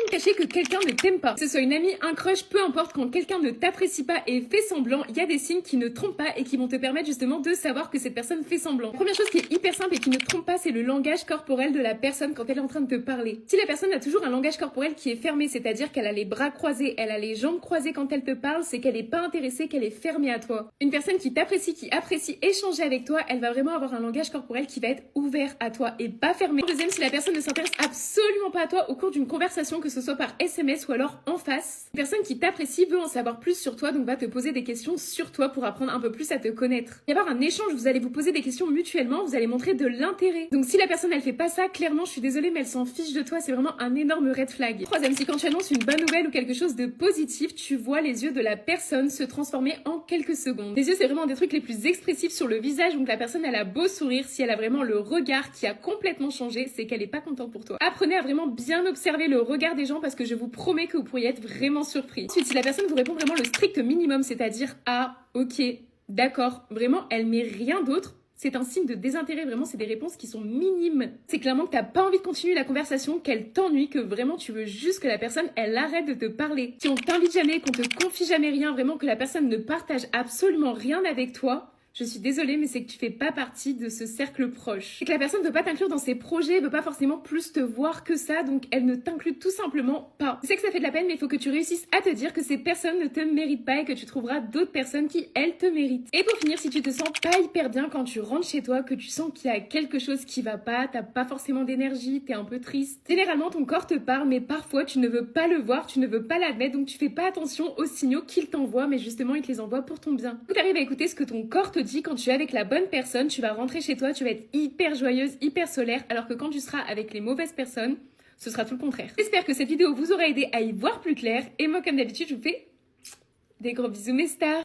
cacher que quelqu'un ne t'aime pas. Que ce soit une amie, un crush, peu importe, quand quelqu'un ne t'apprécie pas et fait semblant, il y a des signes qui ne trompent pas et qui vont te permettre justement de savoir que cette personne fait semblant. Première chose qui est hyper simple et qui ne trompe pas, c'est le langage corporel de la personne quand elle est en train de te parler. Si la personne a toujours un langage corporel qui est fermé, c'est-à-dire qu'elle a les bras croisés, elle a les jambes croisées quand elle te parle, c'est qu'elle est pas intéressée, qu'elle est fermée à toi. Une personne qui t'apprécie, qui apprécie échanger avec toi, elle va vraiment avoir un langage corporel qui va être ouvert à toi et pas fermé. Deuxième, si la personne ne s'intéresse absolument pas à toi au cours d'une conversation, que ce soit par SMS ou alors en face, une personne qui t'apprécie veut en savoir plus sur toi, donc va te poser des questions sur toi pour apprendre un peu plus à te connaître. Il va y avoir un échange, vous allez vous poser des questions mutuellement, vous allez montrer de l'intérêt. Donc si la personne elle fait pas ça, clairement je suis désolée mais elle s'en fiche de toi, c'est vraiment un énorme red flag. Troisième, si quand tu annonces une bonne nouvelle ou quelque chose de positif, tu vois les yeux de la personne se transformer en quelques secondes. Les yeux c'est vraiment des trucs les plus expressifs sur le visage, donc la personne elle a beau sourire, si elle a vraiment le regard qui a complètement changé, c'est qu'elle est pas contente pour toi. Apprenez à vraiment bien observer le regard des gens parce que je vous promets que vous pourriez être vraiment surpris. Ensuite, si la personne vous répond vraiment le strict minimum, c'est-à-dire ah, ok, d'accord, vraiment elle met rien d'autre, c'est un signe de désintérêt, vraiment, c'est des réponses qui sont minimes. C'est clairement que t'as pas envie de continuer la conversation, qu'elle t'ennuie, que vraiment tu veux juste que la personne, elle arrête de te parler. Si on t'invite jamais, qu'on te confie jamais rien, vraiment que la personne ne partage absolument rien avec toi, je suis désolée, mais c'est que tu fais pas partie de ce cercle proche. C'est que la personne ne veut pas t'inclure dans ses projets, veut pas forcément plus te voir que ça, donc elle ne t'inclut tout simplement pas. Je sais que ça fait de la peine, mais il faut que tu réussisses à te dire que ces personnes ne te méritent pas et que tu trouveras d'autres personnes qui, elles, te méritent. Et pour finir, si tu te sens pas hyper bien quand tu rentres chez toi, que tu sens qu'il y a quelque chose qui va pas, t'as pas forcément d'énergie, t'es un peu triste, généralement ton corps te parle, mais parfois tu ne veux pas le voir, tu ne veux pas l'admettre, donc tu fais pas attention aux signaux qu'il t'envoie, mais justement il te les envoie pour ton bien. Tu arrives à écouter ce que ton corps te dit. Quand tu es avec la bonne personne, tu vas rentrer chez toi, tu vas être hyper joyeuse, hyper solaire, alors que quand tu seras avec les mauvaises personnes, ce sera tout le contraire. J'espère que cette vidéo vous aura aidé à y voir plus clair, et moi comme d'habitude, je vous fais des gros bisous mes stars.